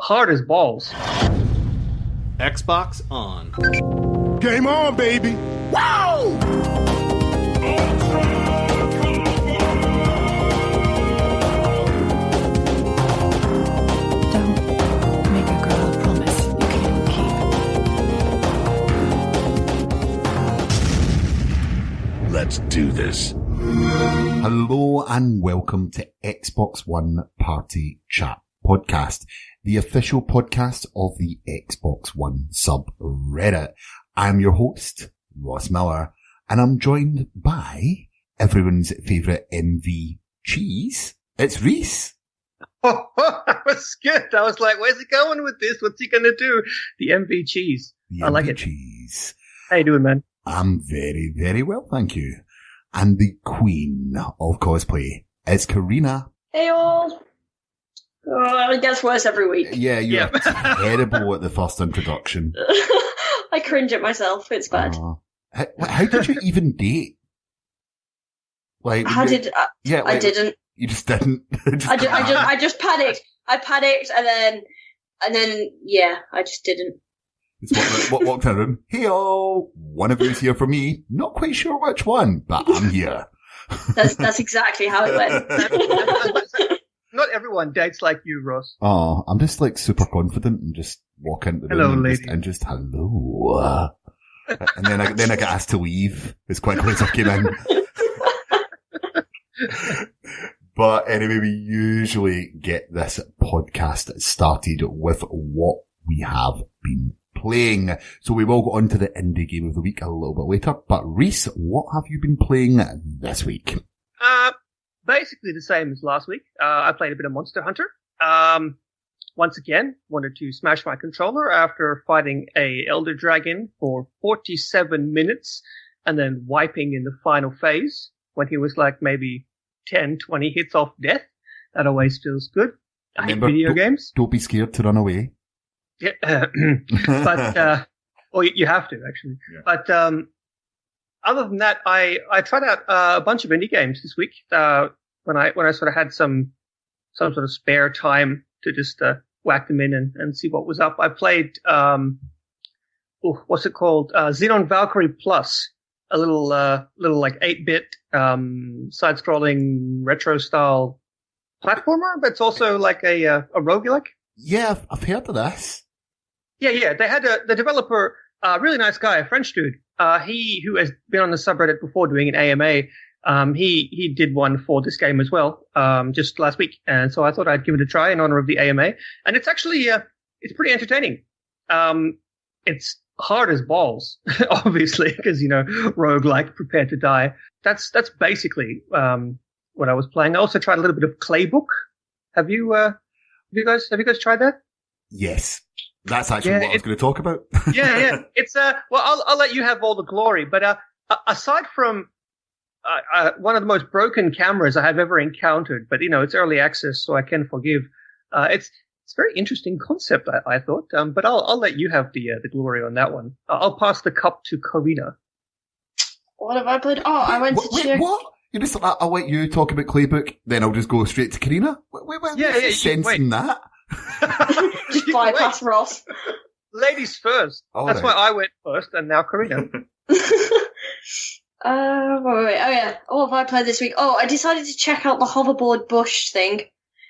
hard as balls. Xbox on. Game on, baby! Wow! Don't make a girl a promise you can't keep. Let's do this. Hello and welcome to Xbox One Party Chat Podcast, the official podcast of the Xbox One subreddit. I'm your host, Ross Miller, and I'm joined by everyone's favourite MV cheese. It's Rhys. Oh, that was good. I was like, where's he going with this? What's he going to do? The MV cheese. The I like MV it. cheese. How you doing, man? I'm very, very well, thank you. And the queen of cosplay is Carina. Hey all. It gets worse every week. Yeah, you're terrible at the first introduction. I cringe at myself. It's bad. How did you even date? Like, I didn't. You just didn't. I just panicked. I panicked, and then, yeah, I just didn't. It's what walked in the room. Hey all, one of you's here for me. Not quite sure which one, but I'm here. That's exactly how it went. Not everyone dates like you, Ross. Oh, I'm just like super confident and just walk into the room and just hello. And then I get asked to leave as quickly as I came in. But anyway, we usually get this podcast started with what we have been playing. So we will go on to the indie game of the week a little bit later. But Rhys, what have you been playing this week? Basically the same as last week. I played a bit of Monster Hunter. Once again, wanted to smash my controller after fighting a Elder Dragon for 47 minutes and then wiping in the final phase when he was like maybe 10, 20 hits off death. That always feels good. I hate video games. Don't be scared to run away. Yeah, but well, you have to actually. Yeah. But other than that, I tried out a bunch of indie games this week. When I sort of had some sort of spare time to just whack them in and see what was up. I played what's it called? Xenon Valkyrie Plus, a little like 8-bit side-scrolling retro style platformer, but it's also like a roguelike. Yeah, I've heard of this. Yeah. They had the developer, really nice guy, a French dude. He who has been on the subreddit before doing an AMA. He did one for this game as well, just last week. And so I thought I'd give it a try in honor of the AMA. And it's actually, it's pretty entertaining. It's hard as balls, obviously, because, roguelike, prepare to die. That's basically, what I was playing. I also tried a little bit of Claybook. Have you guys tried that? Yes. That's actually what I was going to talk about. Yeah. It's, well, I'll let you have all the glory, but, aside from, one of the most broken cameras I have ever encountered, but it's early access, so I can forgive. It's a very interesting concept, I thought. But I'll let you have the glory on that one. I'll pass the cup to Carina. What have I played? Oh, I went to check. What? You just I'll let you talk about Claybook, then I'll just go straight to Carina. Wait, sense in that. Just bypass Ross. Ladies first. That's right. Why I went first, and now Carina. Wait. Oh yeah. What have I played this week? Oh, I decided to check out the hoverboard bush thing.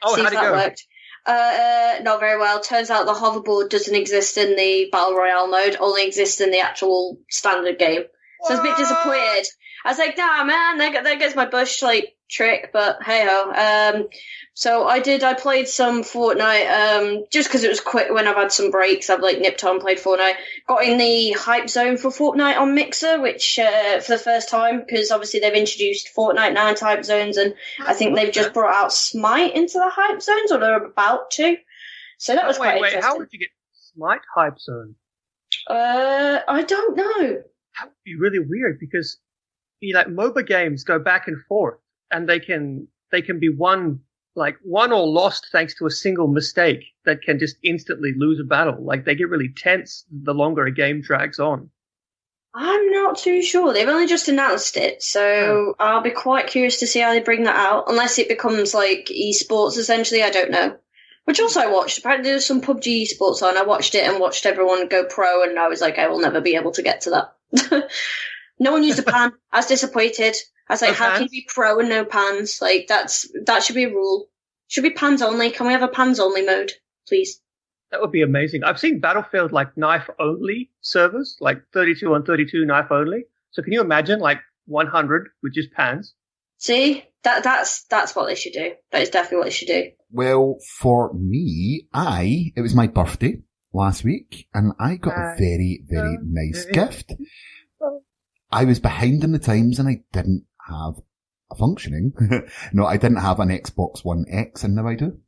Oh, see how'd if it that go? Worked. Not very well. Turns out the hoverboard doesn't exist in the Battle Royale mode, only exists in the actual standard game. So I was a bit disappointed. I was like, nah, man, there goes my bush, trick, but hey-ho. So I played some Fortnite, just because it was quick when I've had some breaks, I've, nipped on, played Fortnite. Got in the hype zone for Fortnite on Mixer, which, for the first time, because obviously they've introduced Fortnite now into hype zones, and I think they've just brought out Smite into the hype zones, or they're about to. So that was quite interesting. How would you get Smite hype zone? I don't know. That would be really weird, because MOBA games go back and forth, and they can be won or lost thanks to a single mistake that can just instantly lose a battle. They get really tense the longer a game drags on. I'm not too sure. They've only just announced it, so I'll be quite curious to see how they bring that out. Unless it becomes esports, essentially, I don't know. Which also I watched. Apparently there was some PUBG esports on. I watched it and watched everyone go pro, and I was like, I will never be able to get to that. No one used a pan. I was disappointed. I was like, how can you be pro and no pans? Like, that should be a rule. Should be pans only. Can we have a pans only mode, please? That would be amazing. I've seen Battlefield like knife only servers, like 32 on 32 knife only. So can you imagine like 100 with just pans? See, that's what they should do. That is definitely what they should do. Well, for me, it was my birthday last week, and I got a very, very nice gift. I was behind in the times, and I didn't have a functioning. No, I didn't have an Xbox One X, and now I do.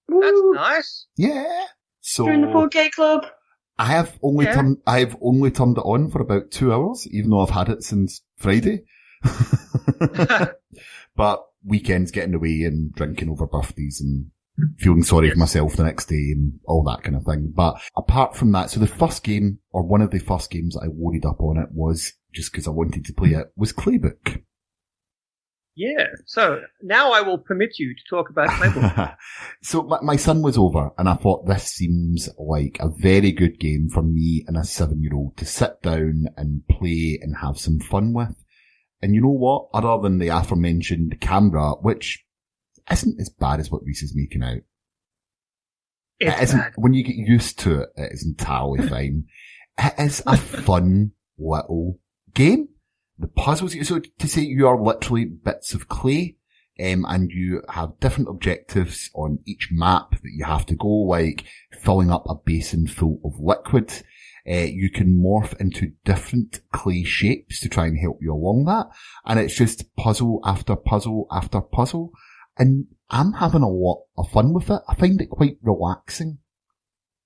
That's nice. Yeah. So you're in the 4K club. I have only turned it on for about 2 hours, even though I've had it since Friday. But weekends getting away and drinking over birthdays and feeling sorry for myself the next day and all that kind of thing. But apart from that, so the first game, or one of the first games that I loaded up on it was, just because I wanted to play it, was Playbook. Yeah, so now I will permit you to talk about Playbook. So my son was over, and I thought this seems like a very good game for me and a 7-year-old to sit down and play and have some fun with. And you know what? Other than the aforementioned camera, which isn't as bad as what Rhys is making out. It isn't. Bad. When you get used to it, it is entirely fine. It is a fun little game. The puzzles, so to say you are literally bits of clay, and you have different objectives on each map that you have to go, like filling up a basin full of liquid. You can morph into different clay shapes to try and help you along that. And it's just puzzle after puzzle after puzzle. And I'm having a lot of fun with it. I find it quite relaxing.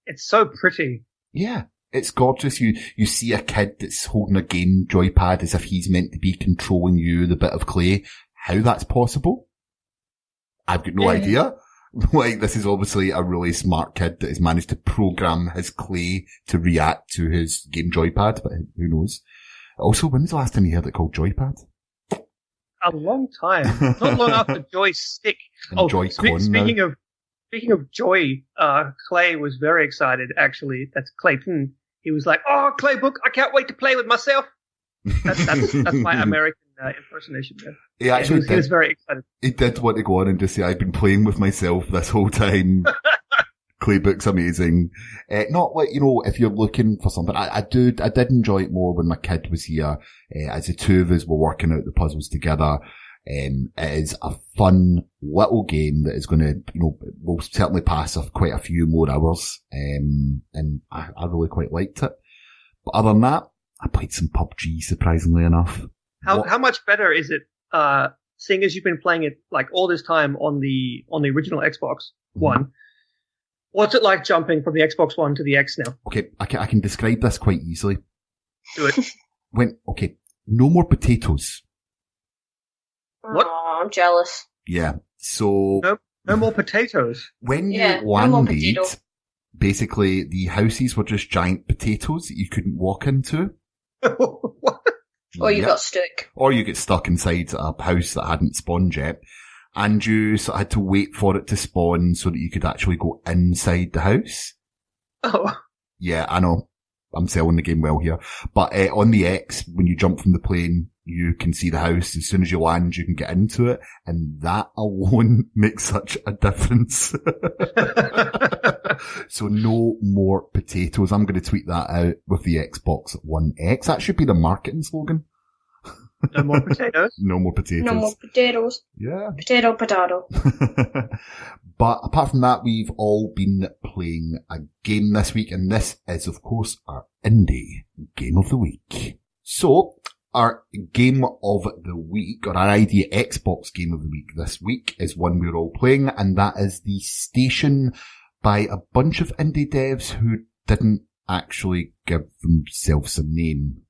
It's so pretty. Yeah. It's gorgeous. You see a kid that's holding a game joypad as if he's meant to be controlling you, the bit of clay. How that's possible? I've got no idea. Like, this is obviously a really smart kid that has managed to program his clay to react to his game joypad, but who knows? Also, when was the last time you heard it called joypad? A long time. Not long after joystick. And Joy-Con. Speaking of joy, Clay was very excited, actually. That's Clayton. He was like, "Oh, Playbook, I can't wait to play with myself." That's my American impersonation there. He was very excited. He did want to go on and just say, "I've been playing with myself this whole time." Playbook's amazing. Not like, if you're looking for something, I did enjoy it more when my kid was here, as the two of us were working out the puzzles together. It is a fun little game that is going to, will certainly pass quite a few more hours. And I really quite liked it. But other than that, I played some PUBG, surprisingly enough. How much better is it, seeing as you've been playing it like all this time on the original Xbox One? What's it like jumping from the Xbox One to the X now? Okay, I can describe this quite easily. Do it. No more potatoes. What? Oh, I'm jealous. Yeah. So no more potatoes. When you landed, basically the houses were just giant potatoes that you couldn't walk into. What? Or you got stuck. Or you get stuck inside a house that hadn't spawned yet. And you sort of had to wait for it to spawn so that you could actually go inside the house. Oh. Yeah, I know. I'm selling the game well here. But on the X, when you jump from the plane, you can see the house. As soon as you land, you can get into it. And that alone makes such a difference. So no more potatoes. I'm going to tweet that out with the Xbox One X. That should be the marketing slogan. No more potatoes. No more potatoes. No more potatoes. Yeah. Potato. But apart from that, we've all been playing a game this week, and this is, of course, our indie game of the week. So, our game of the week, or our idea Xbox game of the week this week, is one we're all playing, and that is The Station by a bunch of indie devs who didn't actually give themselves a name.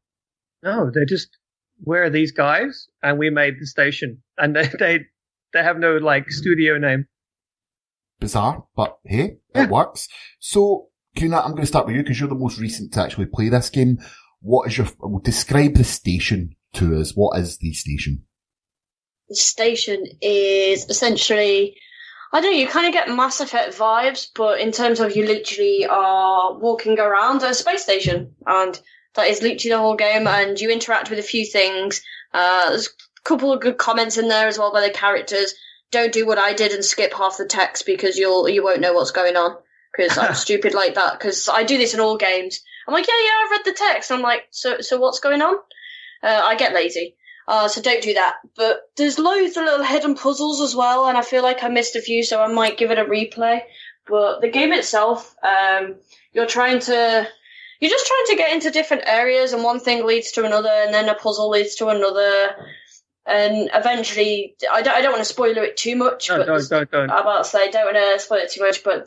No, they just, we're these guys, and we made The Station. And they have no, studio name. Bizarre, but hey, it works. So, Carina, I'm going to start with you because you're the most recent to actually play this game. Describe The Station to us. What is The Station? The Station is essentially, I don't know, you kind of get Mass Effect vibes, but in terms of you literally are walking around a space station, and that is literally the whole game, and you interact with a few things. There's a couple of good comments in there as well by the characters. Don't do what I did and skip half the text because you won't know what's going on, because I'm stupid like that, because I do this in all games. I'm like, yeah, I've read the text. I'm like, so what's going on? I get lazy. So don't do that. But there's loads of little hidden puzzles as well, and I feel like I missed a few, so I might give it a replay. But the game itself, you're just trying to get into different areas, and one thing leads to another, and then a puzzle leads to another, and eventually, I don't want to spoiler it too much. No, but don't. I'm about to say, don't want to spoil it too much, but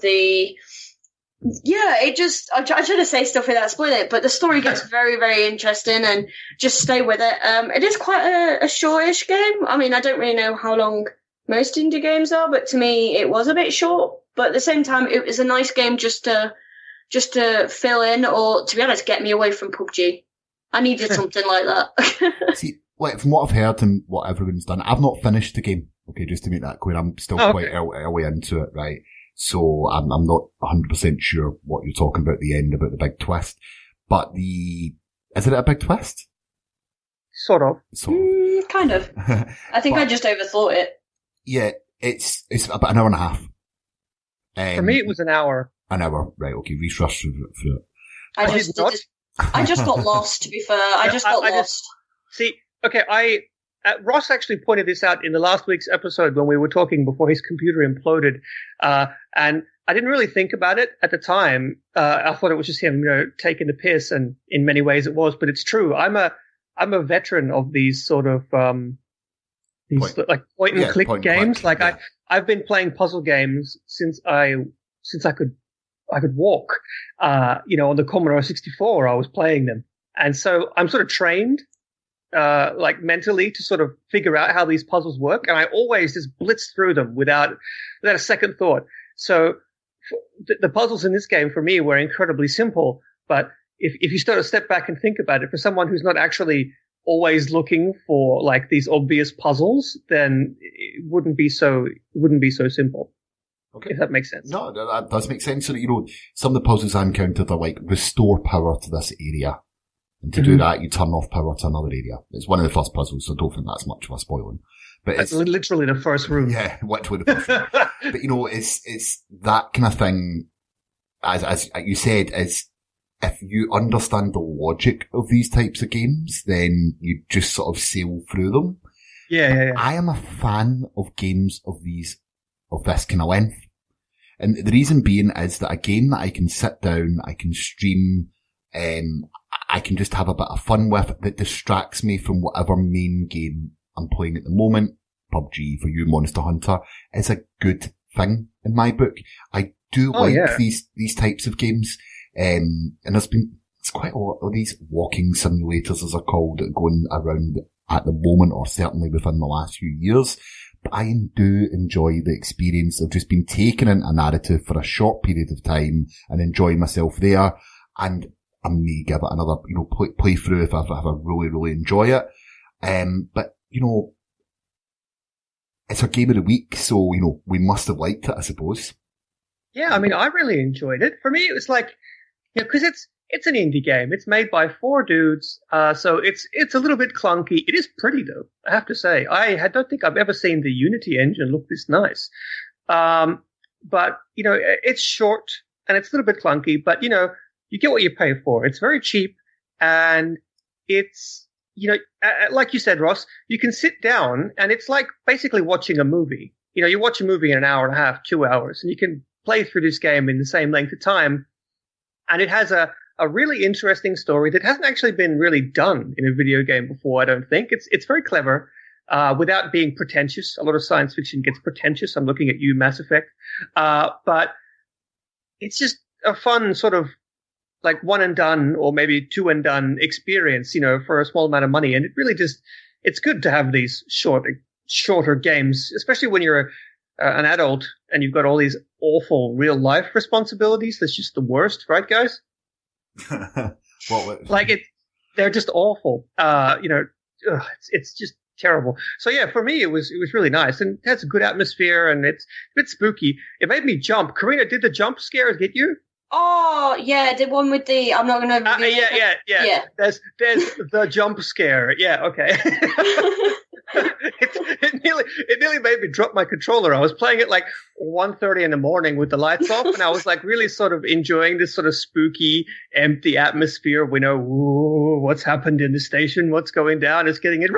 I'm trying to say stuff without spoiling it, but the story gets very, very interesting, and just stay with it. It is quite a shortish game. I mean, I don't really know how long most indie games are, but to me, it was a bit short. But at the same time, it was a nice game just to fill in, or to be honest, get me away from PUBG. I needed something like that. See, like, from what I've heard and what everyone's done, I've not finished the game. Okay, just to make that clear, I'm still quite early into it, right? So I'm not 100% sure what you're talking about at the end, about the big twist. But is it a big twist? Sort of. Kind of. I think I just overthought it. Yeah, it's about an hour and a half. For me, it was an hour. An hour, right? Okay, Rhys rushed through it. I just got lost. To be fair, I just got lost. Ross actually pointed this out in the last week's episode when we were talking before his computer imploded, and I didn't really think about it at the time. I thought it was just him, taking the piss, and in many ways it was. But it's true. I'm a veteran of these sort of point and click games. I've been playing puzzle games since I could walk. On the Commodore 64, I was playing them, and so I'm sort of trained. Mentally to sort of figure out how these puzzles work. And I always just blitz through them without a second thought. So the puzzles in this game for me were incredibly simple. But if you sort of step back and think about it, for someone who's not actually always looking for like these obvious puzzles, then it wouldn't be so simple. Okay. If that makes sense. No, that does make sense. So, some of the puzzles I encountered are like restore power to this area. And to do that, you turn off power to another area. It's one of the first puzzles, so I don't think that's much of a spoiling. But it's literally the first room. Yeah, literally the first room. But it's that kind of thing, as you said, is if you understand the logic of these types of games, then you just sort of sail through them. Yeah. I am a fan of games of this kind of length. And the reason being is that a game that I can sit down, I can stream, I can just have a bit of fun with that distracts me from whatever main game I'm playing at the moment. PUBG for you, Monster Hunter, is a good thing in my book. I do these types of games. And it's quite a lot of these walking simulators, as they're called, going around at the moment, or certainly within the last few years. But I do enjoy the experience of just being taken into a narrative for a short period of time and enjoy myself there. And I may give it another, play through if I really, really enjoy it. But, it's our game of the week, so, we must have liked it, I suppose. Yeah, I mean, I really enjoyed it. For me, it was like, because it's an indie game. It's made by 4 dudes, so it's a little bit clunky. It is pretty, though, I have to say. I don't think I've ever seen the Unity engine look this nice. But, it's short, and it's a little bit clunky, but, you get what you pay for. It's very cheap, and it's, like you said, Ross, you can sit down, and it's like basically watching a movie. You watch a movie in an hour and a half, 2 hours, and you can play through this game in the same length of time. And it has a really interesting story that hasn't actually been really done in a video game before, I don't think. It's very clever, without being pretentious. A lot of science fiction gets pretentious. I'm looking at you, Mass Effect. But it's just a fun sort of like one and done, or maybe two and done experience, for a small amount of money. And it really it's good to have these shorter games, especially when you're an adult and you've got all these awful real life responsibilities. That's just the worst, right, guys? They're just awful. It's just terrible. So yeah, for me, it was really nice, and it has a good atmosphere, and it's a bit spooky. It made me jump. Karina, did the jump scares get you? Oh, yeah, the one with the... I'm not going to... Yeah. There's the jump scare. Yeah, okay. It nearly made me drop my controller. I was playing it like 1:30 in the morning with the lights off, and I was like really sort of enjoying this sort of spooky, empty atmosphere. We know, ooh, what's happened in the station, what's going down, it's getting it. It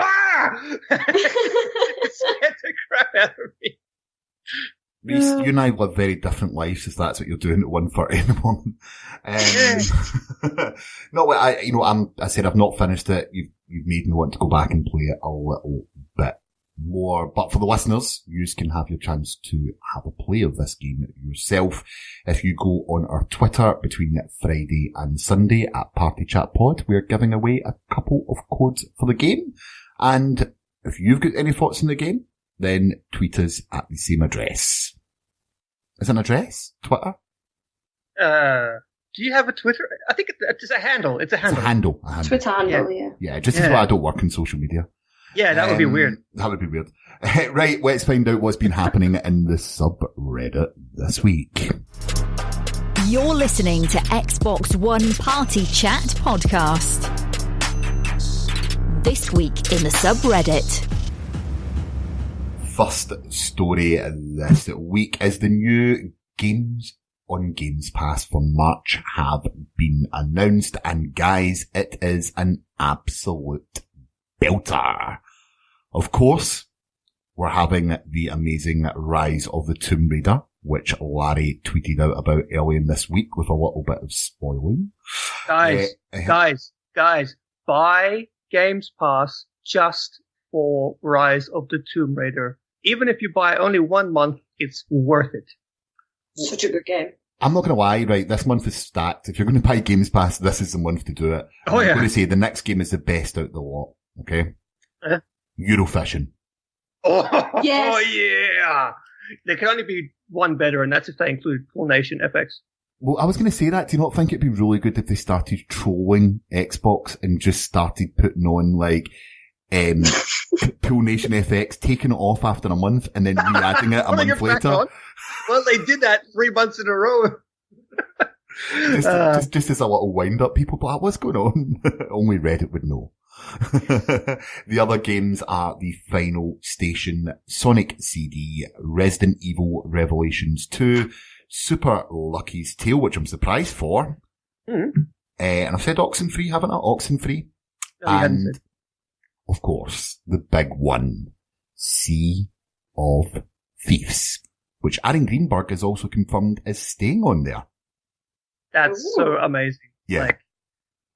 scared the crap out of me. Rhys, you and I live very different lives, if that's what you're doing at 1:30 in the morning. No, I said I've not finished it. You've made me want to go back and play it a little bit more. But for the listeners, you can have your chance to have a play of this game yourself. If you go on our Twitter between Friday and Sunday at Party Chat Pod, we're giving away a couple of codes for the game. And if you've got any thoughts on the game, then tweet us at the same address. Is it an address? Twitter? Do you have a Twitter? I think it's a handle. It's a handle. It's a handle. Twitter handle, yeah. Yeah, just as why I don't work in social media. Yeah, that would be weird. That would be weird. Right, let's find out what's been happening in the subreddit this week. You're listening to Xbox One Party Chat Podcast. This week in the subreddit. First story this week is the new games on Games Pass for March have been announced, and guys, it is an absolute belter. Of course, we're having the amazing Rise of the Tomb Raider, which Larry tweeted out about earlier this week with a little bit of spoiling. Guys, buy Games Pass just for Rise of the Tomb Raider. Even if you buy only 1 month, it's worth it. Such a good game. I'm not going to lie, right, this month is stacked. If you're going to buy Games Pass, this is the month to do it. Oh, yeah. I'm going to say the next game is the best out of the lot, okay? Eurofishing. Oh, yes. Oh, yeah. There can only be one better, and that's if they include Full Nation FX. Well, I was going to say that. Do you not think it'd be really good if they started trolling Xbox and just started putting on, like, Pool Nation FX, taking it off after a month and then re-adding it a month later? Well, they did that 3 months in a row. just as a little wind-up, people, but what's going on? Only Reddit would know. The other games are the Final Station, Sonic CD, Resident Evil Revelations 2, Super Lucky's Tale, which I'm surprised for. And I've said Oxenfree, haven't I? Oxenfree. No, you hadn't said. Of course, the big one, Sea of Thieves, which Aaron Greenberg is also confirmed is staying on there. That's so amazing. Yeah.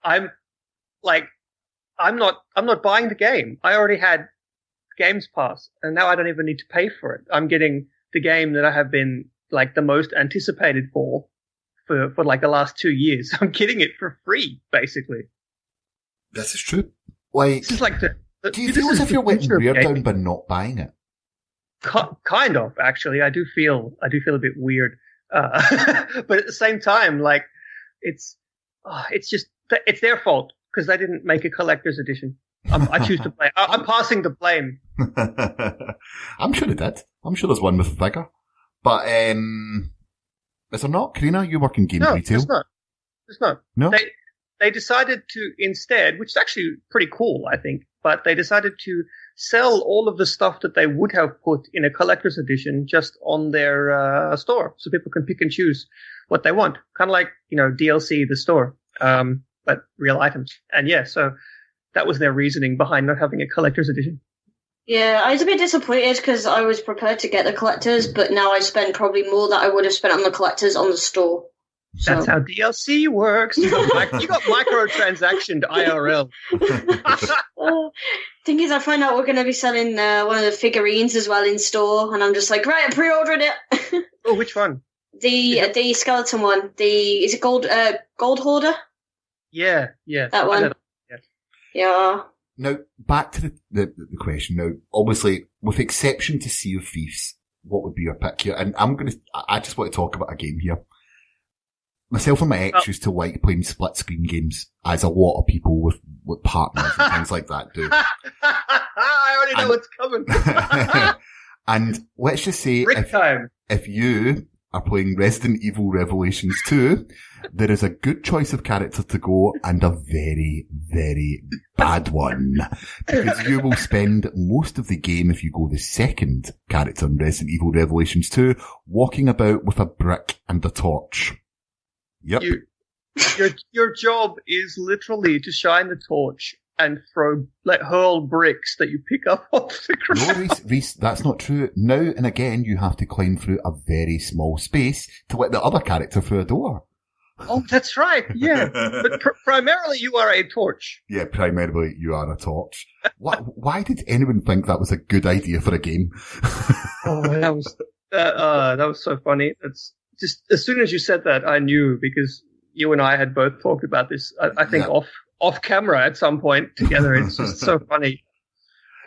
I'm not buying the game. I already had Games Pass, and now I don't even need to pay for it. I'm getting the game that I have been like the most anticipated for like the last 2 years. I'm getting it for free, basically. This is true. Like, this is like do you feel as if you're letting Rare down by not buying it? Kind of, actually. I do feel a bit weird. But at the same time, like, it's their fault because they didn't make a collector's edition. I choose to play. I'm passing the blame. I'm sure they did. I'm sure there's one with a figure. But, is there not? Carina, you work in game retail. It's not. No? They decided to instead, which is actually pretty cool, I think, but they decided to sell all of the stuff that they would have put in a collector's edition just on their store, so people can pick and choose what they want. Kind of like, DLC, the store, but real items. And yeah, so that was their reasoning behind not having a collector's edition. Yeah, I was a bit disappointed because I was prepared to get the collectors, but now I spend probably more that I would have spent on the collectors on the store. That's how DLC works. You got microtransactioned IRL. Thing is, I find out we're going to be selling one of the figurines as well in store, and I'm just like, right, I pre-ordered it. Oh, which one? The skeleton one. Is it Gold Hoarder? Yeah. That one. Yeah. Now, back to the question. Now, obviously, with exception to Sea of Thieves, what would be your pick here? And I just want to talk about a game here. Myself and my ex used to like playing split screen games, as a lot of people with partners and things like that do. I I already know what's coming. And let's just say, Brick time. if you are playing Resident Evil Revelations 2, there is a good choice of character to go and a very, very bad one. Because you will spend most of the game, if you go the second character in Resident Evil Revelations 2, walking about with a brick and a torch. Yep. Your job is literally to shine the torch and hurl bricks that you pick up off the ground. No, Rhys, that's not true. Now and again, you have to climb through a very small space to let the other character through a door. Oh, that's right. Yeah. But primarily you are a torch. Yeah, primarily you are a torch. Why did anyone think that was a good idea for a game? Oh, that was so funny. It's just, as soon as you said that, I knew, because you and I had both talked about this, I think off camera at some point together. It's just so funny.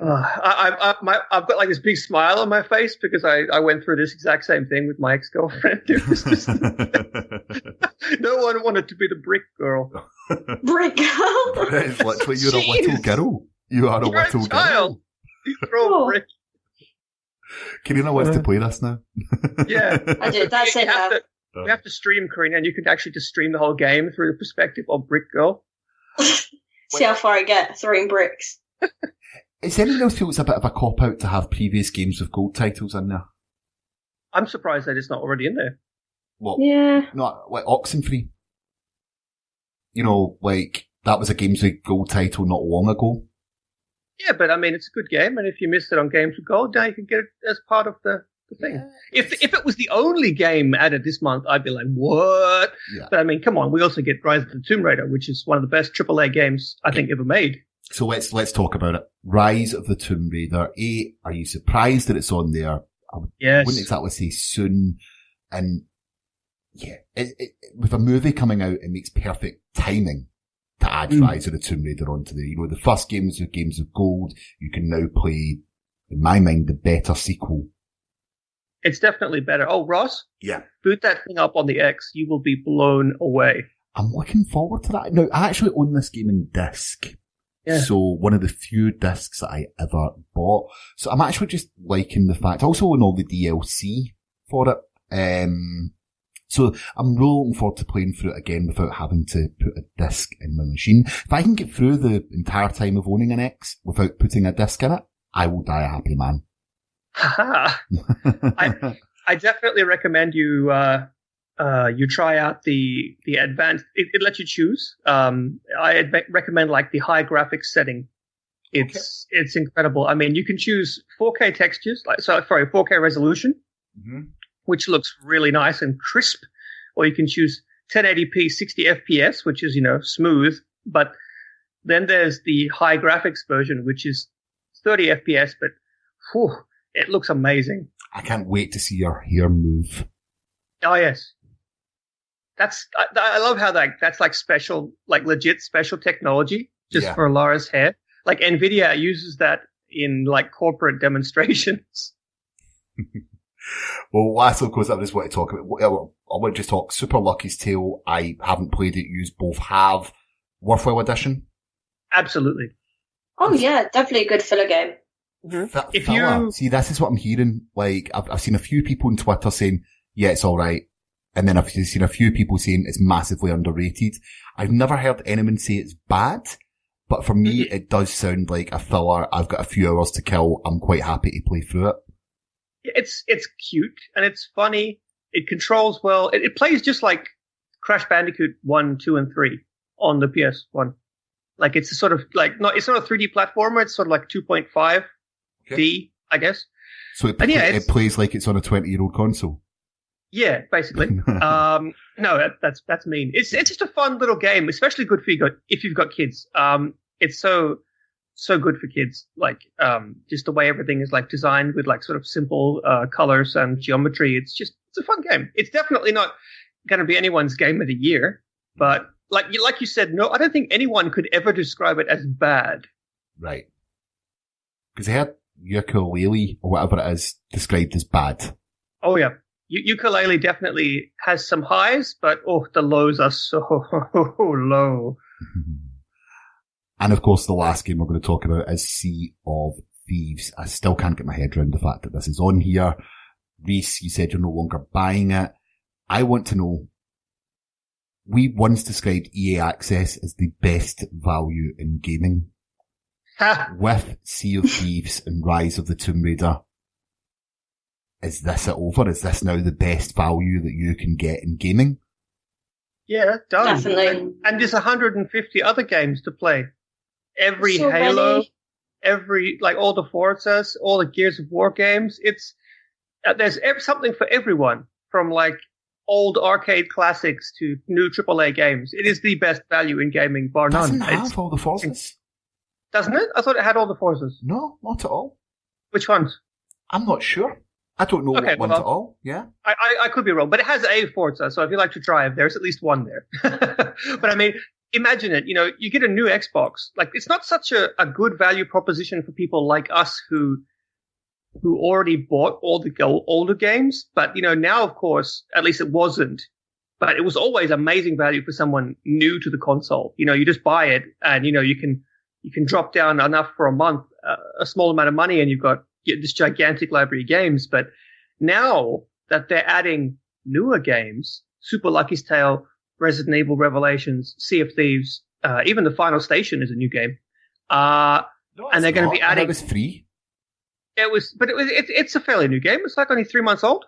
I've got like this big smile on my face because I went through this exact same thing with my ex-girlfriend. It was just no one wanted to be the brick girl. Brick girl. It's literally, you're a little girl. You are a little child. girl. You throw a brick. Carina wants to play this now. Yeah, I do. That's it now. We have to stream, Carina, and you can actually just stream the whole game through the perspective of Brick Girl. See how far I get throwing bricks. Does anyone else feel it's a bit of a cop-out to have previous games with gold titles in there? I'm surprised that it's not already in there. What? Yeah. Not like Oxenfree. You know, like, that was a Games with Gold title not long ago. Yeah, but I mean, it's a good game, and if you missed it on Games with Gold, now you can get it as part of the thing. Yeah. If it was the only game added this month, I'd be like, what? Yeah. But I mean, come on, we also get Rise of the Tomb Raider, which is one of the best AAA games I think ever made. So let's talk about it. Rise of the Tomb Raider. Are you surprised that it's on there? Yes. I wouldn't exactly say soon. And yeah, with a movie coming out, it makes perfect timing to add Rise of the Tomb Raider onto there. You know, the first game was Games of Gold. You can now play, in my mind, the better sequel. It's definitely better. Oh, Ross? Yeah. Boot that thing up on the X. You will be blown away. I'm looking forward to that. Now, I actually own this game in disc. Yeah. So one of the few discs that I ever bought. So I'm actually just liking the fact. I also own all the DLC for it. So I'm really looking forward to playing through it again without having to put a disc in my machine. If I can get through the entire time of owning an X without putting a disc in it, I will die a happy man. Haha. I definitely recommend you try out the advanced. It lets you choose. I recommend like the high graphics setting. It's incredible. I mean, you can choose 4K textures, 4K resolution, which looks really nice and crisp, or you can choose 1080p 60 FPS, which is, smooth. But then there's the high graphics version, which is 30 FPS, but it looks amazing. I can't wait to see your hair move. Oh yes. I love how that's like special, like legit special technology just for Lara's hair. Like Nvidia uses that in like corporate demonstrations. Well, last of course, I just want to talk about. I want to just talk Super Lucky's Tale. I haven't played it. You both have. Worthwhile addition. Absolutely. Oh yeah, definitely a good filler game. Mm-hmm. See, this is what I'm hearing. Like, I've seen a few people on Twitter saying, yeah, it's all right. And then I've seen a few people saying it's massively underrated. I've never heard anyone say it's bad, but for me, it does sound like a filler. I've got a few hours to kill. I'm quite happy to play through it. It's cute and it's funny. It controls well. It plays just like Crash Bandicoot 1, 2, and 3 on the PS1. Like it's a sort of like, it's not a 3D platformer. It's sort of like 2.5D, I guess. So it plays like it's on a 20-year-old console. Yeah, basically. No, that's mean. It's just a fun little game, especially good for if you've got kids. It's so good for kids. Like, just the way everything is like designed with like sort of simple colors and geometry. It's a fun game. It's definitely not going to be anyone's game of the year, but like you said, no, I don't think anyone could ever describe it as bad. Right. Because I heard Ukulele or whatever it is described as bad. Oh yeah. Ukulele definitely has some highs, but the lows are so low. And of course, the last game we're going to talk about is Sea of Thieves. I still can't get my head around the fact that this is on here. Rhys, you said you're no longer buying it. I want to know, we once described EA Access as the best value in gaming. With Sea of Thieves and Rise of the Tomb Raider, is this it over? Is this now the best value that you can get in gaming? Yeah, done. Definitely. And there's 150 other games to play. Every So Halo, many. every, like all the Forzas, all the Gears of War games. It's, there's something for everyone, from like old arcade classics to new AAA games. It is the best value in gaming, bar none. Doesn't have all the Forzas. Doesn't it? I thought it had all the Forzas. No, not at all. Which ones? I'm not sure. I don't know what ones at all. Yeah. I could be wrong, but it has a Forza, so if you like to drive, there's at least one there. But I mean, imagine it, you know, you get a new Xbox. Like, it's not such a good value proposition for people like us who already bought all the older games. But, you know, now, of course, at least it wasn't. But it was always amazing value for someone new to the console. You know, you just buy it and, you know, you can drop down enough for a month, a small amount of money, and you've got this gigantic library of games. But now that they're adding newer games, Super Lucky's Tale, Resident Evil Revelations, Sea of Thieves, even the Final Station is a new game. And they're going to be adding. It was free. It's a fairly new game. It's like only 3 months old,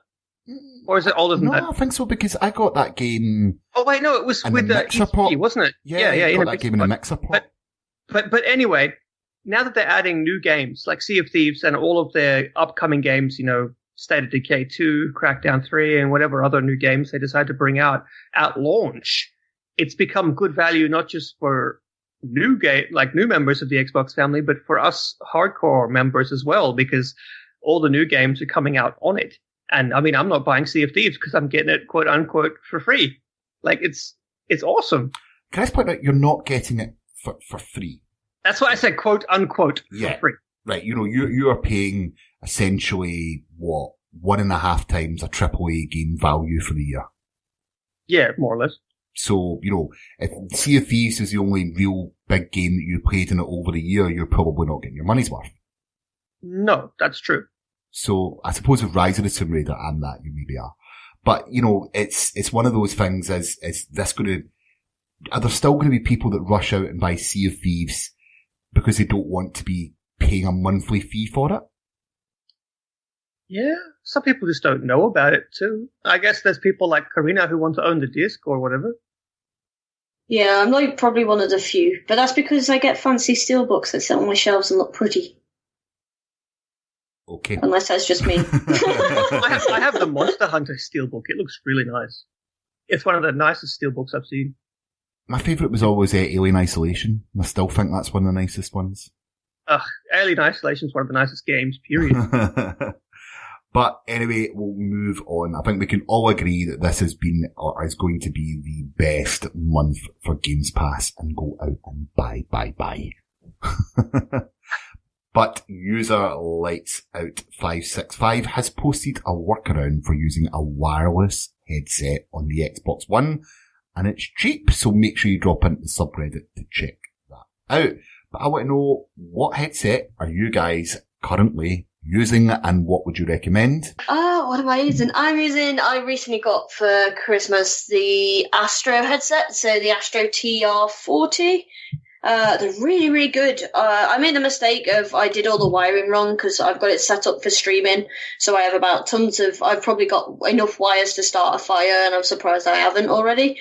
or is it older than that? No, I think so, because I got that game. Oh wait, no, it was with the Mixer-Pot, wasn't it? Yeah, I got that game in a Mixer-Pot. But anyway, now that they're adding new games like Sea of Thieves and all of their upcoming games, you know, State of Decay 2, Crackdown 3, and whatever other new games they decide to bring out at launch, it's become good value not just for new members of the Xbox family, but for us hardcore members as well, because all the new games are coming out on it. And I mean, I'm not buying Sea of Thieves because I'm getting it quote unquote for free. Like, it's awesome. Can I just point out, you're not getting it for free. That's why I said quote unquote for free. Right, you know, you are paying essentially, 1.5 times a AAA game value for the year. Yeah, more or less. So, you know, if Sea of Thieves is the only real big game that you played in it over the year, you're probably not getting your money's worth. No, that's true. So, I suppose with Rise of the Tomb Raider and that, you maybe are. But, you know, it's one of those things, is this are there still going to be people that rush out and buy Sea of Thieves because they don't want to be paying a monthly fee for it? Yeah, some people just don't know about it too. I guess there's people like Carina who want to own the disc or whatever. Yeah, I'm like probably one of the few, but that's because I get fancy steelbooks that sit on my shelves and look pretty. Okay. Unless that's just me. I have the Monster Hunter steelbook. It looks really nice. It's one of the nicest steelbooks I've seen. My favourite was always Alien Isolation. I still think that's one of the nicest ones. Alien Isolation is one of the nicest games, period. But anyway, we'll move on. I think we can all agree that this has been, or is going to be, the best month for Games Pass, and go out and buy. But user Lights Out 565 has posted a workaround for using a wireless headset on the Xbox One, and it's cheap, so make sure you drop into the subreddit to check that out. But I want to know, what headset are you guys currently using, and what would you recommend? What am I using? I recently got for Christmas the Astro headset, so the Astro TR40. They're really, really good. I made the mistake I did all the wiring wrong because I've got it set up for streaming. So I have I've probably got enough wires to start a fire, and I'm surprised I haven't already.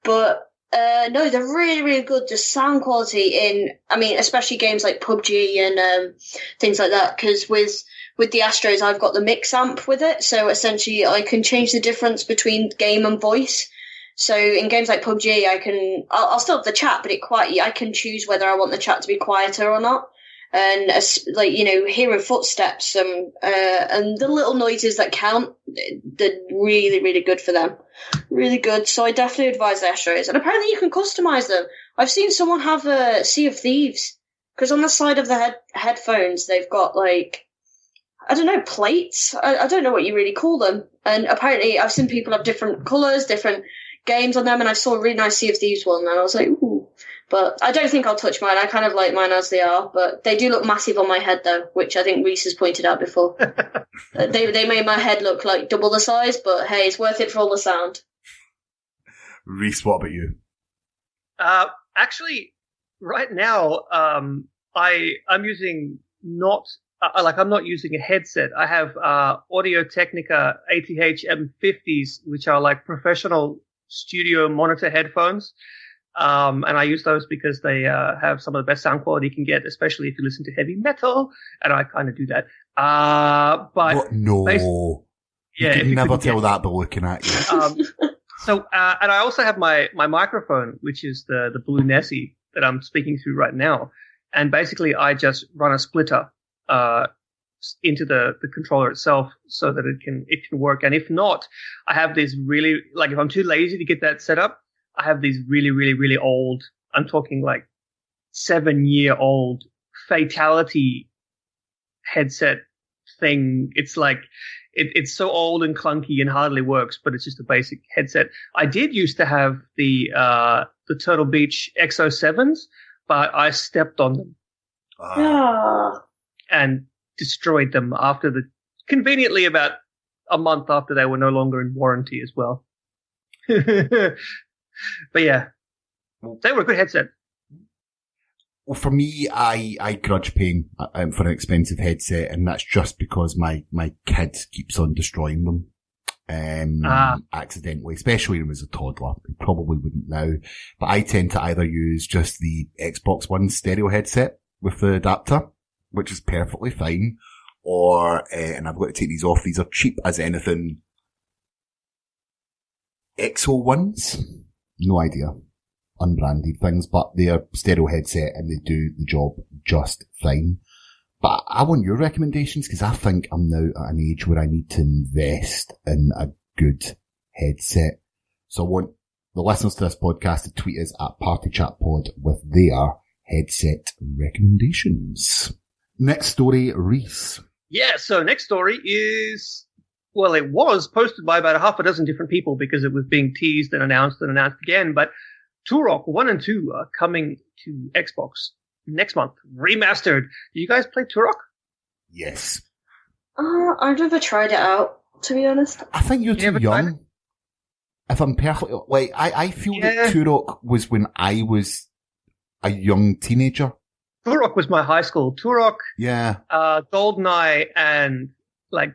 But, no, they're really, really good. The sound quality especially games like PUBG and, things like that. Cause with the Astros, I've got the mix amp with it. So essentially I can change the difference between game and voice. So in games like PUBG, I'll still have the chat, but I can choose whether I want the chat to be quieter or not. And hearing footsteps and the little noises that count, they're really, really good for them. Really good. So I definitely advise the Astros. And apparently you can customize them. I've seen someone have a Sea of Thieves, because on the side of the headphones, they've got plates. I don't know what you really call them. And apparently I've seen people have different colours, different games on them, and I saw a really nice Sea of Thieves one, and I was like, ooh. But I don't think I'll touch mine. I kind of like mine as they are, but they do look massive on my head, though, which I think Rhys has pointed out before. They made my head look like double the size, but hey, it's worth it for all the sound. Rhys, what about you? Actually, right now, I'm using I'm not using a headset. I have Audio-Technica ATH M50s, which are like professional studio monitor headphones. And I use those because they have some of the best sound quality you can get, especially if you listen to heavy metal. And I kind of do that. But what? No, yeah, you can never tell that by looking at you. And I also have my microphone, which is the Blue Nessie that I'm speaking through right now. And basically, I just run a splitter into the controller itself so that it can work. And if not, I have these really, like, if I'm too lazy to get that set up, I have these really, really, really old, I'm talking like 7-year-old Fatality headset thing. It's like, it's so old and clunky and hardly works, but it's just a basic headset. I did used to have the Turtle Beach XO7s, but I stepped on them. And destroyed them conveniently about a month after they were no longer in warranty as well. But yeah, they were a good headset. Well, for me, I grudge paying for an expensive headset, and that's just because my kid keeps on destroying them accidentally, especially when he was a toddler. He probably wouldn't now, but I tend to either use just the Xbox One stereo headset with the adapter, which is perfectly fine, or and I've got to take these off. These are cheap as anything. XO ones. No idea. Unbranded things, but they're stereo headset and they do the job just fine. But I want your recommendations because I think I'm now at an age where I need to invest in a good headset. So I want the listeners to this podcast to tweet us at PartyChatPod with their headset recommendations. Next story, Rhys. Yeah, so next story is, well, it was posted by about a half a dozen different people because it was being teased and announced again, but Turok 1 and 2 are coming to Xbox next month, remastered. Do you guys play Turok? Yes. I've never tried it out, to be honest. I think you're too young. If I'm perfectly, like, I feel that Turok was when I was a young teenager. Turok was my high school. Turok, yeah, GoldenEye, and like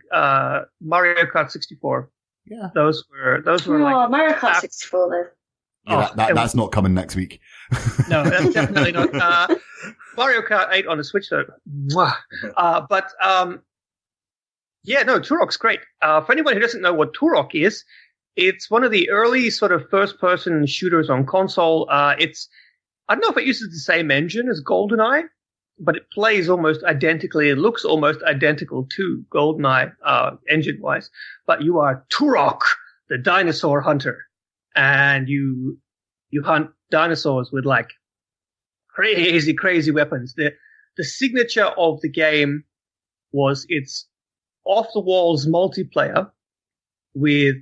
Mario Kart 64. Yeah, those were like Mario Kart 64 though. Yeah, that's not coming next week. No, that's definitely not. Mario Kart 8 on the Switch though. But Turok's great. For anyone who doesn't know what Turok is, it's one of the early sort of first-person shooters on console. I don't know if it uses the same engine as GoldenEye, but it plays almost identically. It looks almost identical to GoldenEye engine-wise. But you are Turok, the dinosaur hunter, and you hunt dinosaurs with like crazy weapons. The signature of the game was its off-the-walls multiplayer with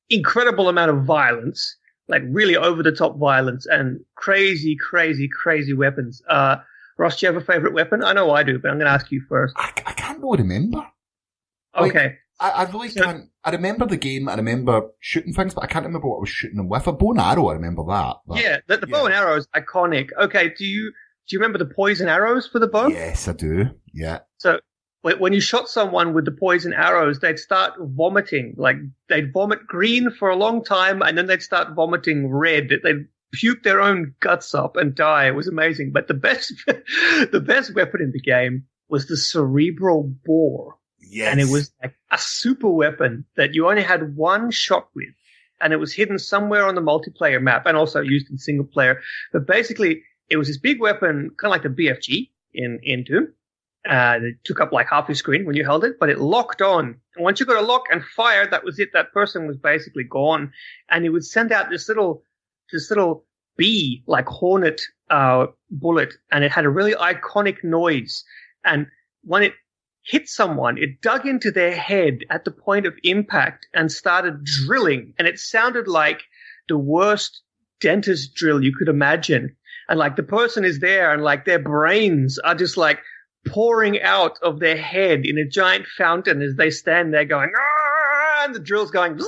incredible amount of violence. Like really over-the-top violence and crazy weapons. Ross, do you have a favorite weapon? I know I do, but I'm going to ask you first. I can't really remember. Okay. I really can't. I remember the game. I remember shooting things, but I can't remember what I was shooting them with. A bow and arrow, I remember that. But, yeah, the bow and arrow is iconic. Okay, do you remember the poison arrows for the bow? Yes, I do. Yeah. So when you shot someone with the poison arrows, they'd start vomiting. Like, they'd vomit green for a long time, and then they'd start vomiting red. They'd puke their own guts up and die. It was amazing. But the best weapon in the game was the cerebral bore. Yes. And it was like a super weapon that you only had one shot with. And it was hidden somewhere on the multiplayer map and also used in single player. But basically, it was this big weapon, kind of like the BFG in Doom. It took up like half your screen when you held it, but it locked on. And once you got a lock and fired, that was it. That person was basically gone. And it would send out this little bee, like hornet, bullet. And it had a really iconic noise. And when it hit someone, it dug into their head at the point of impact and started drilling. And it sounded like the worst dentist drill you could imagine. And like the person is there and like their brains are just like pouring out of their head in a giant fountain as they stand there going, "Ah!" and the drill's going,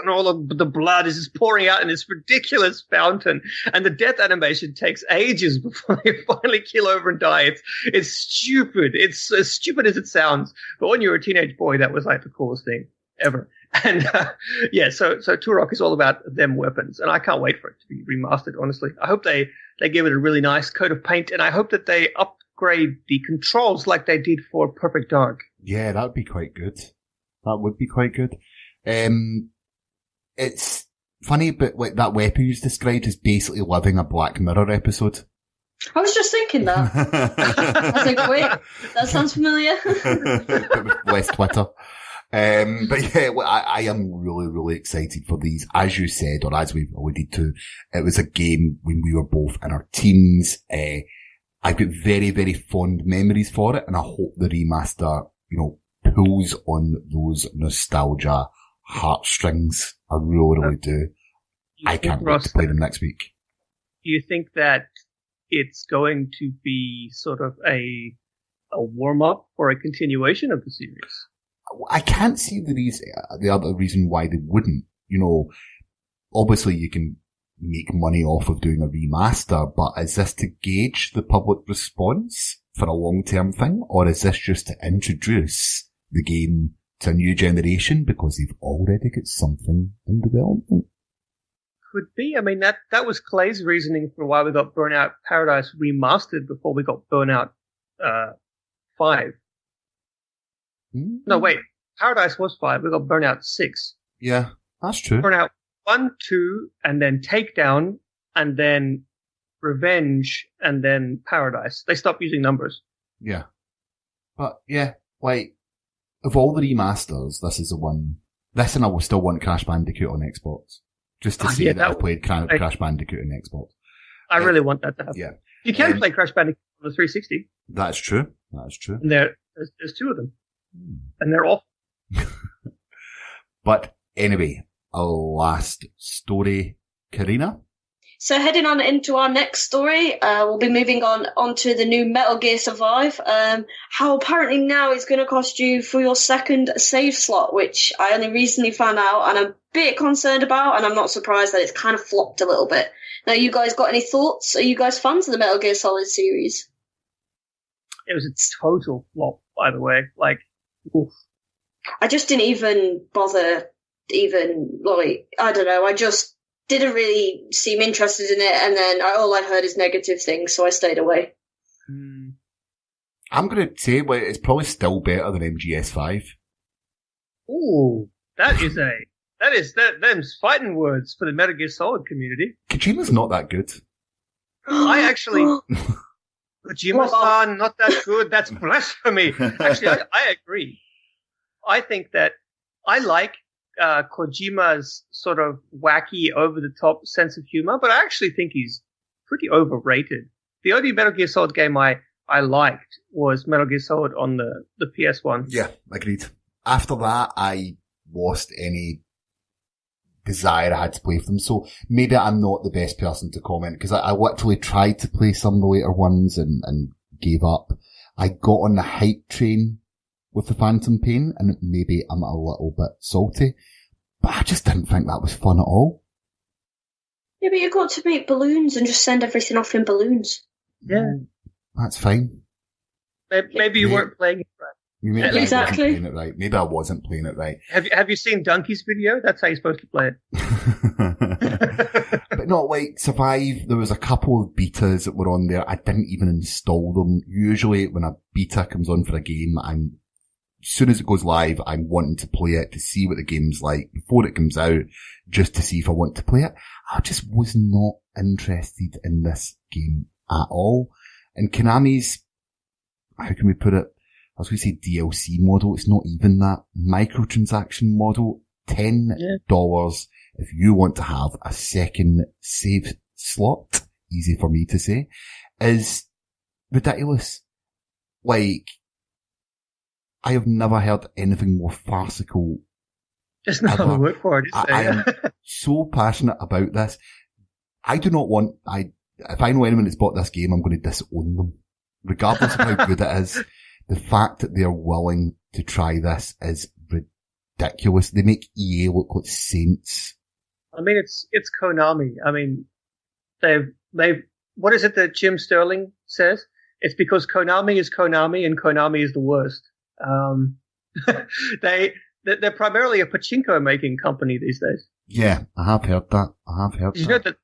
and all of the blood is just pouring out in this ridiculous fountain. And the death animation takes ages before they finally keel over and die. It's stupid. It's as stupid as it sounds. But when you're a teenage boy, that was like the coolest thing ever. And so Turok is all about them weapons. And I can't wait for it to be remastered, honestly. I hope they give it a really nice coat of paint. And I hope that they upgrade the controls like they did for Perfect Dark. Yeah, that would be quite good. That would be quite good. It's funny, but like that weapon you described is basically living a Black Mirror episode. I was just thinking that. I was like, wait, that sounds familiar. Less Twitter. But yeah, I am really, really excited for these. As you said, or as we've alluded to, it was a game when we were both in our teens. I've got very, very fond memories for it, and I hope the remaster, pulls on those nostalgia heartstrings. I really, really do. I can't wait to play them next week. Do you think that it's going to be sort of a warm-up or a continuation of the series? I can't see the other reason why they wouldn't. Obviously you can make money off of doing a remaster, but is this to gauge the public response for a long-term thing, or is this just to introduce the game to a new generation because they've already got something in development? Could be. I mean, that was Clay's reasoning for why we got Burnout Paradise remastered before we got Burnout 5. Mm-hmm. No, wait. Paradise was 5. We got Burnout 6. Yeah, that's true. Burnout 1, 2, and then Takedown, and then Revenge, and then Paradise. They stopped using numbers. Yeah. But, yeah, like, of all the remasters, this is the one. This and I will still want Crash Bandicoot on Xbox. Just to see that I've played Crash Bandicoot on Xbox. I really want that to happen. Yeah. You can play Crash Bandicoot on the 360. That's true. That's true. And there's 2 of them. And they're awful. But anyway, our last story, Carina. So heading on into our next story, we'll be moving on to the new Metal Gear Survive. How apparently now it's going to cost you for your second save slot, which I only recently found out and I'm a bit concerned about, and I'm not surprised that it's kind of flopped a little bit. Now, you guys got any thoughts? Are you guys fans of the Metal Gear Solid series? It was a total flop, by the way. Like, oof. I just didn't even bother, I don't know, I just didn't really seem interested in it, and then all I'd heard is negative things, so I stayed away. I'm going to say it's probably still better than MGS5. Ooh, them's fighting words for the Metal Gear Solid community. Kojima's not that good. I actually... Kojima-san, not that good. That's blasphemy. Actually, I agree. I think that I like Kojima's sort of wacky, over-the-top sense of humor, but I actually think he's pretty overrated. The only Metal Gear Solid game I liked was Metal Gear Solid on the PS1. Yeah, agreed. After that, I lost any desire I had to play for them, so maybe I'm not the best person to comment, because I literally tried to play some of the later ones and gave up. I got on the hype train with the Phantom Pain, and maybe I'm a little bit salty, but I just didn't think that was fun at all. Yeah, but you got to make balloons and just send everything off in balloons. Yeah. That's fine. Maybe you weren't playing it right. Maybe exactly. I wasn't playing it right. Maybe I wasn't playing it right. Have you seen Donkey's video? That's how you're supposed to play it. But not like Survive. There was a couple of betas that were on there. I didn't even install them. Usually when a beta comes on for a game, as soon as it goes live, I'm wanting to play it to see what the game's like before it comes out, just to see if I want to play it. I just was not interested in this game at all. And Konami's, how can we put it? I was going to say DLC model. It's not even that. Microtransaction model, $10 if you want to have a second save slot, easy for me to say, is ridiculous. Like, I have never heard anything more farcical. Just not the word for it. I am so passionate about this. I do not want, if I know anyone that's bought this game, I'm going to disown them. Regardless of how good it is, the fact that they're willing to try this is ridiculous. They make EA look like saints. I mean, it's Konami. I mean, they've, what is it that Jim Sterling says? It's because Konami is Konami and Konami is the worst. They're primarily a pachinko making company these days. Yeah, I have heard that. Did you know that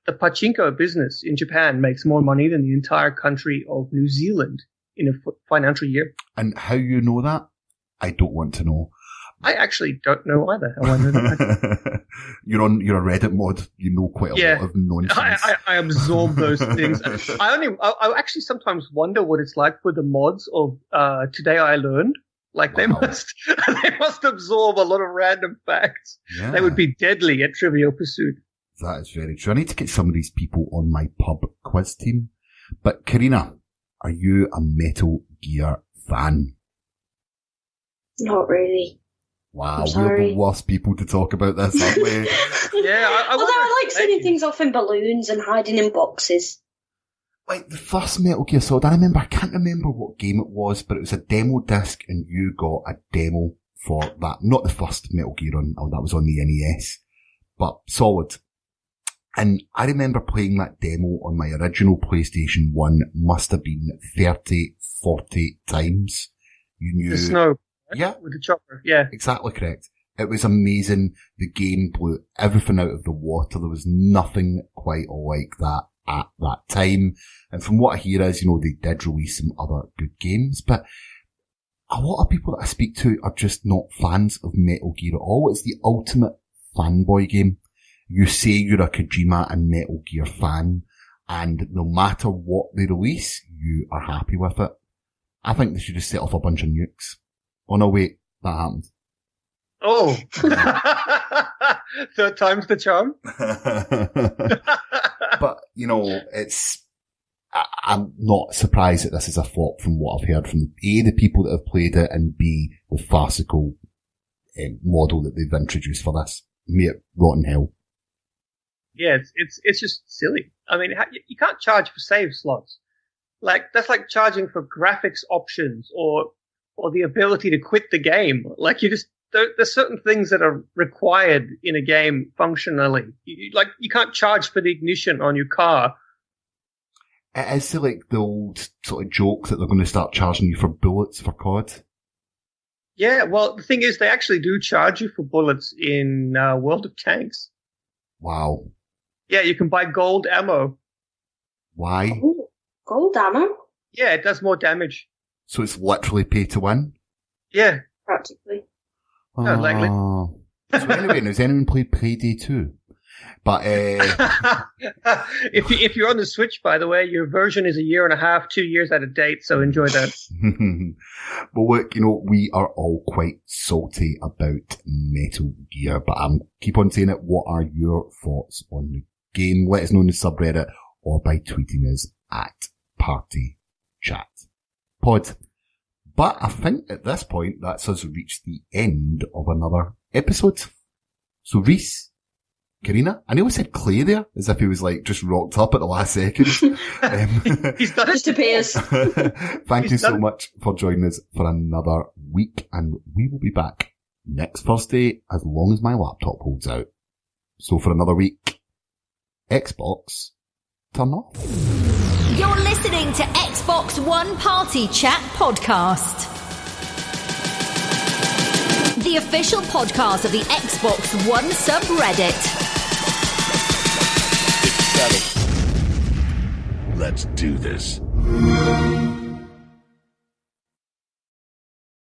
the pachinko business in Japan makes more money than the entire country of New Zealand in a financial year? And how you know that? I don't want to know. I actually don't know either. How I know that. You're a Reddit mod. You know quite a lot of nonsense. I absorb those things. I actually sometimes wonder what it's like for the mods of Today I Learned. Like they must absorb a lot of random facts. Yeah. They would be deadly at Trivial Pursuit. That is very true. I need to get some of these people on my pub quiz team. But Carina, are you a Metal Gear fan? Not really. Wow, we're the worst people to talk about this, aren't we? Yeah, although I like sending things off in balloons and hiding in boxes. Like the first Metal Gear Solid, I can't remember what game it was, but it was a demo disc and you got a demo for that. Not the first Metal Gear that was on the NES, but Solid. And I remember playing that demo on my original PlayStation 1 must have been 30, 40 times. You knew... The snow. Yeah. With the chopper, yeah. Exactly correct. It was amazing. The game blew everything out of the water. There was nothing quite like that at that time. And from what I hear is, they did release some other good games, but a lot of people that I speak to are just not fans of Metal Gear at all. It's the ultimate fanboy game. You say you're a Kojima and Metal Gear fan, and no matter what they release, you are happy with it. I think they should just set off a bunch of nukes. Oh no, wait, that happened. Oh! Third time's the charm? But, I'm not surprised that this is a flop from what I've heard from A, the people that have played it, and B, the farcical model that they've introduced for this. May it rot in hell. Yeah, it's just silly. I mean, you can't charge for save slots. That's like charging for graphics options or the ability to quit the game. There's certain things that are required in a game functionally. You can't charge for the ignition on your car. It is like the old sort of joke that they're going to start charging you for bullets for COD. Yeah, well, the thing is, they actually do charge you for bullets in World of Tanks. Wow. Yeah, you can buy gold ammo. Why? Ooh, gold ammo? Yeah, it does more damage. So it's literally pay to win? Yeah. Practically. No, likely. So anyway, has anyone played Payday 2? But if you're on the Switch, by the way, your version is 1.5 years, 2 years out of date, so enjoy that. Well, look, we are all quite salty about Metal Gear, but I'm keep on saying it. What are your thoughts on the game? Let us know in the subreddit or by tweeting us at Party Chat Pod. But I think at this point that's us reached the end of another episode. So Rhys, Carina, I nearly said Clay there, as if he was just rocked up at the last second. He's done just appears. Thank you so much for joining us for another week, and we will be back next Thursday as long as my laptop holds out. So for another week, Xbox, turn off. You're listening to Xbox One Party Chat Podcast, the official podcast of the Xbox One subreddit. Let's do this.